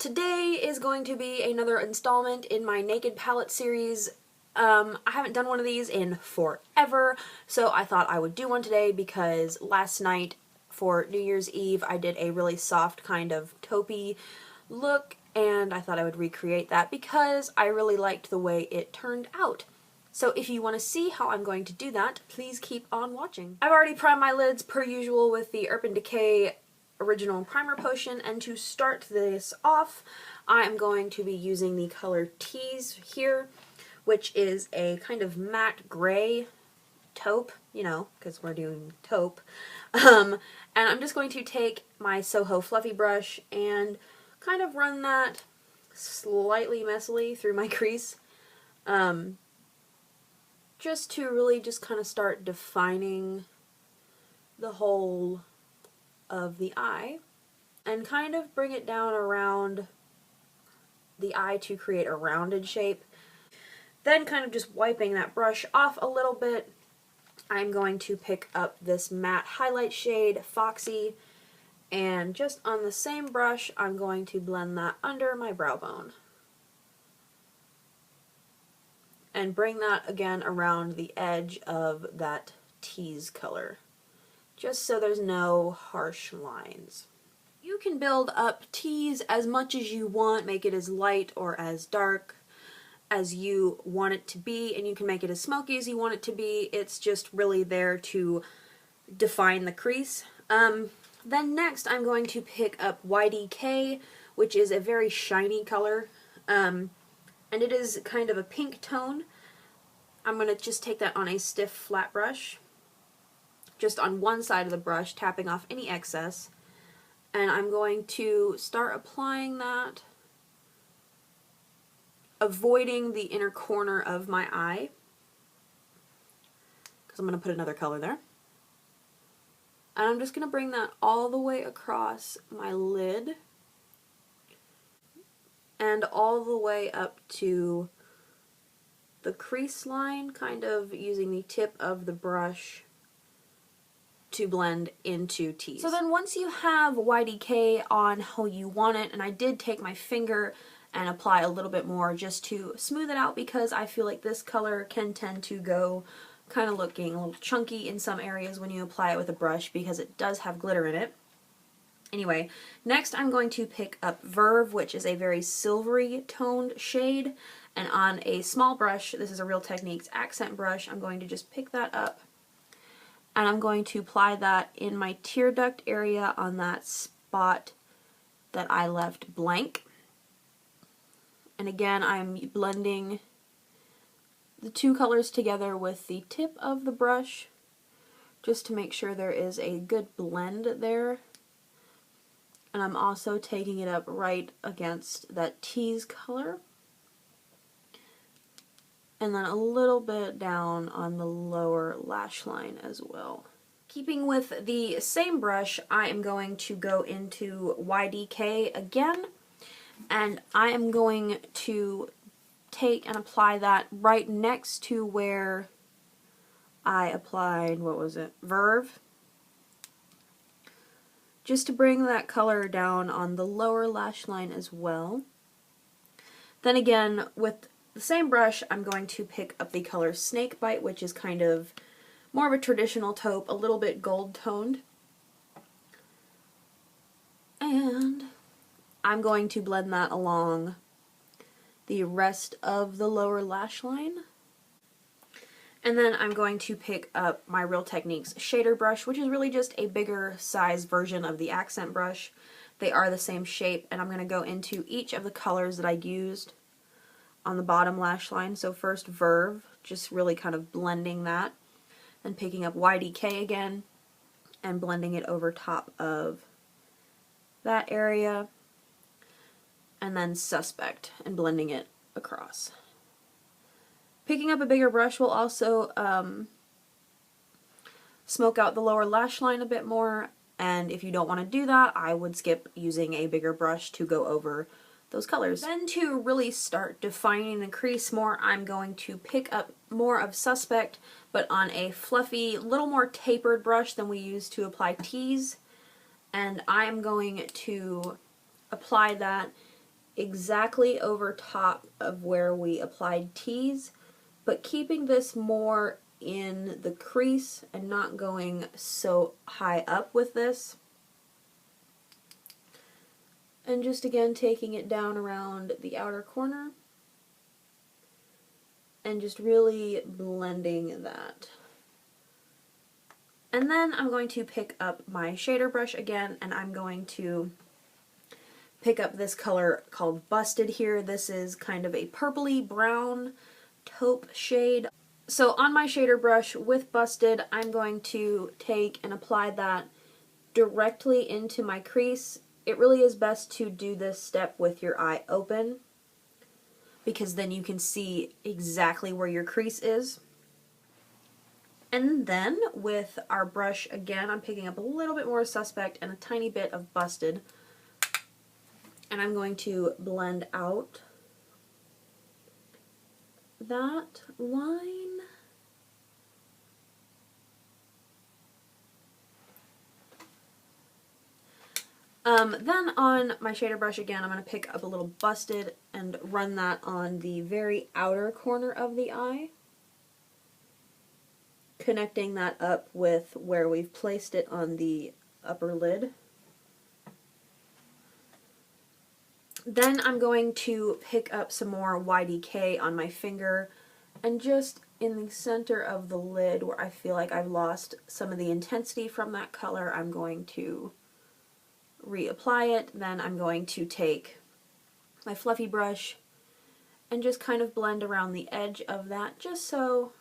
Today is going to be another installment in my Naked Palette series. I haven't done one of these in forever, so I thought I would do one today because last night for New Year's Eve I did a really soft kind of taupey look, and I thought I would recreate that because I really liked the way it turned out. So if you want to see how I'm going to do that, please keep on watching. I've already primed my lids per usual with the Urban Decay Original Primer Potion, and to start this off, I'm going to be using the color Tease here, which is a kind of matte gray taupe, you know, because we're doing taupe. And I'm just going to take my Soho Fluffy brush and kind of run that slightly messily through my crease, just to really just kind of start defining the whole of the eye and kind of bring it down around the eye to create a rounded shape. Then kind of just wiping that brush off a little bit, I'm going to pick up this matte highlight shade, Foxy, and just on the same brush I'm going to blend that under my brow bone. And bring that again around the edge of that tease color, just so there's no harsh lines. You can build up tease as much as you want, make it as light or as dark as you want it to be, and you can make it as smoky as you want it to be. It's just really there to define the crease. Then next I'm going to pick up YDK, which is a very shiny color, and it is kind of a pink tone. I'm going to just take that on a stiff flat brush, just on one side of the brush, tapping off any excess, and I'm going to start applying that, avoiding the inner corner of my eye, because I'm going to put another color there. And I'm just going to bring that all the way across my lid and all the way up to the crease line, kind of using the tip of the brush to blend into tease. So then once you have YDK on how you want it, and I did take my finger and apply a little bit more just to smooth it out, because I feel like this color can tend to go kind of looking a little chunky in some areas when you apply it with a brush, because it does have glitter in it. Anyway, next I'm going to pick up Verve, which is a very silvery toned shade, and on a small brush, this is a Real Techniques accent brush, I'm going to just pick that up, and I'm going to apply that in my tear duct area on that spot that I left blank. And again, I'm blending the two colors together with the tip of the brush just to make sure there is a good blend there. And I'm also taking it up right against that tease color, and then a little bit down on the lower lash line as well. Keeping with the same brush, I am going to go into YDK again, and I am going to take and apply that right next to where I applied, what was it, Verve, just to bring that color down on the lower lash line as well. Then again, with the same brush, I'm going to pick up the color Snakebite, which is kind of more of a traditional taupe, a little bit gold toned. And I'm going to blend that along the rest of the lower lash line. And then I'm going to pick up my Real Techniques shader brush, which is really just a bigger size version of the accent brush. They are the same shape, and I'm going to go into each of the colors that I used on the bottom lash line. So first Verve, just really kind of blending that, and picking up YDK again and blending it over top of that area, and then Suspect and blending it across. Picking up a bigger brush will also smoke out the lower lash line a bit more, and if you don't want to do that, I would skip using a bigger brush to go over those colors. Then to really start defining the crease more, I'm going to pick up more of Suspect, but on a fluffy, little more tapered brush than we use to apply tease, and I'm going to apply that exactly over top of where we applied tease, but keeping this more in the crease and not going so high up with this. And just again taking it down around the outer corner and just really blending that. And then I'm going to pick up my shader brush again, and I'm going to pick up this color called Busted here. This is kind of a purpley brown taupe shade. So on my shader brush with Busted, I'm going to take and apply that directly into my crease. It really is best to do this step with your eye open, because then you can see exactly where your crease is. And then with our brush again, I'm picking up a little bit more Suspect and a tiny bit of Busted, and I'm going to blend out that line. Then on my shader brush again, I'm going to pick up a little Busted and run that on the very outer corner of the eye, connecting that up with where we've placed it on the upper lid. Then I'm going to pick up some more YDK on my finger, and just in the center of the lid where I feel like I've lost some of the intensity from that color, I'm going to reapply it. Then I'm going to take my fluffy brush and just kind of blend around the edge of that, just so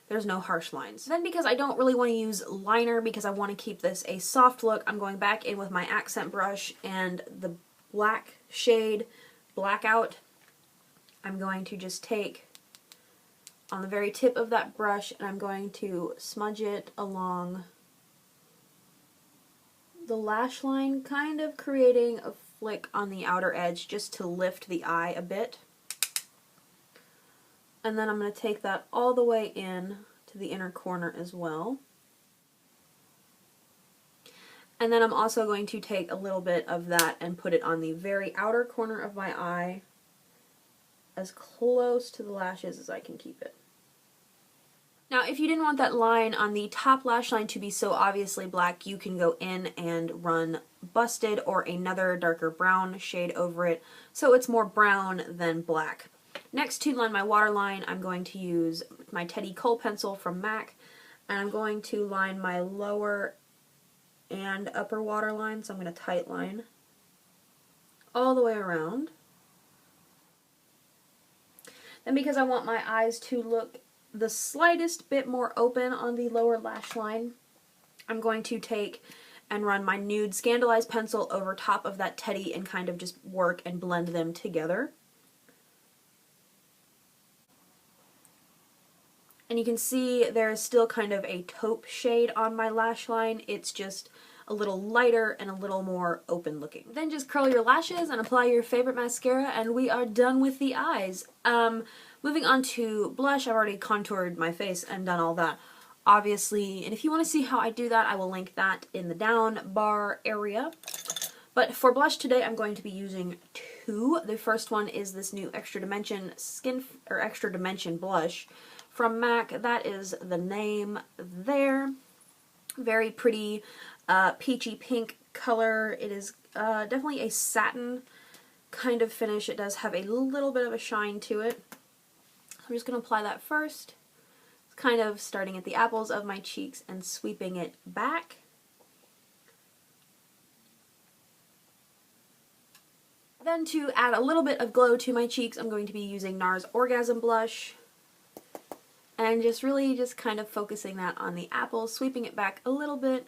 there's no harsh lines. Then, because I don't really want to use liner because I want to keep this a soft look, I'm going back in with my accent brush and the black shade Blackout. I'm going to just take on the very tip of that brush and I'm going to smudge it along the lash line, kind of creating a flick on the outer edge just to lift the eye a bit. And then I'm going to take that all the way in to the inner corner as well. And then I'm also going to take a little bit of that and put it on the very outer corner of my eye, as close to the lashes as I can keep it. Now, if you didn't want that line on the top lash line to be so obviously black, you can go in and run Busted or another darker brown shade over it, so it's more brown than black. Next, to line my waterline, I'm going to use my Teddy Kohl pencil from MAC, and I'm going to line my lower and upper waterline, so I'm going to tight line all the way around. Then, because I want my eyes to look the slightest bit more open on the lower lash line, I'm going to take and run my nude Scandalized pencil over top of that Teddy and kind of just work and blend them together. And you can see there is still kind of a taupe shade on my lash line. It's just a little lighter and a little more open looking. Then just curl your lashes and apply your favorite mascara and we are done with the eyes. Moving on to blush, I've already contoured my face and done all that, obviously, and if you want to see how I do that, I will link that in the down bar area. But for blush today, I'm going to be using two. The first one is this new Extra Dimension Extra Dimension blush from MAC. That is the name there. Very pretty peachy pink color. It is definitely a satin kind of finish. It does have a little bit of a shine to it. I'm just going to apply that first, kind of starting at the apples of my cheeks and sweeping it back. Then to add a little bit of glow to my cheeks, I'm going to be using NARS Orgasm Blush. And just really just kind of focusing that on the apples, sweeping it back a little bit,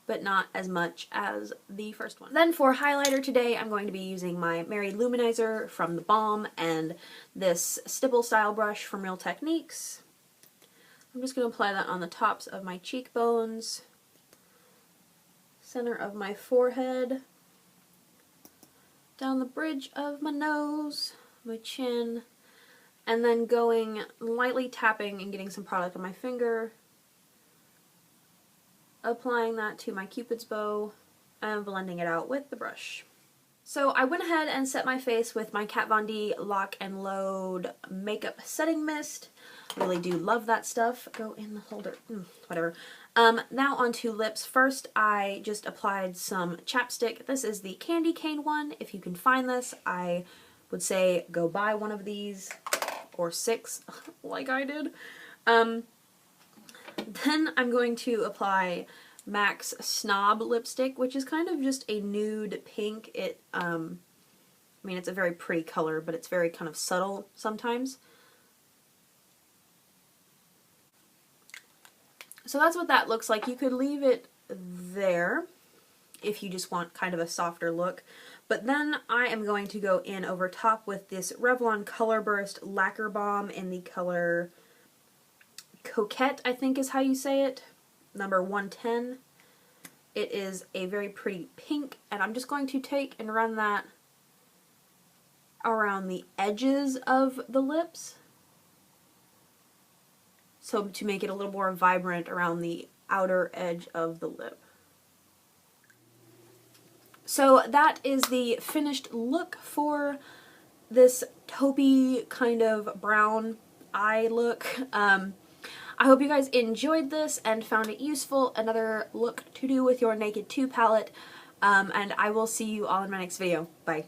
but not as much as the first one. Then for highlighter today, I'm going to be using my Mary Luminizer from The Balm and this stipple style brush from Real Techniques. I'm just going to apply that on the tops of my cheekbones, center of my forehead, down the bridge of my nose, my chin, and then going lightly tapping and getting some product on my finger, applying that to my Cupid's bow, and blending it out with the brush. So I went ahead and set my face with my Kat Von D Lock and Load Makeup Setting Mist. Really do love that stuff. Go in the holder. Whatever. Now onto lips. First, I just applied some chapstick. This is the Candy Cane one. If you can find this, I would say go buy one of these, or 6, like I did. Then I'm going to apply MAC's Snob lipstick, which is kind of just a nude pink. I mean, it's a very pretty color, but it's very kind of subtle sometimes. So that's what that looks like. You could leave it there if you just want kind of a softer look. But then I am going to go in over top with this Revlon Color Burst Lacquer Balm in the color Coquette, I think is how you say it. Number 110. It is a very pretty pink, and I'm just going to take and run that around the edges of the lips. So to make it a little more vibrant around the outer edge of the lip. So that is the finished look for this taupey kind of brown eye look. I hope you guys enjoyed this and found it useful. Another look to do with your Naked 2 palette. And I will see you all in my next video. Bye.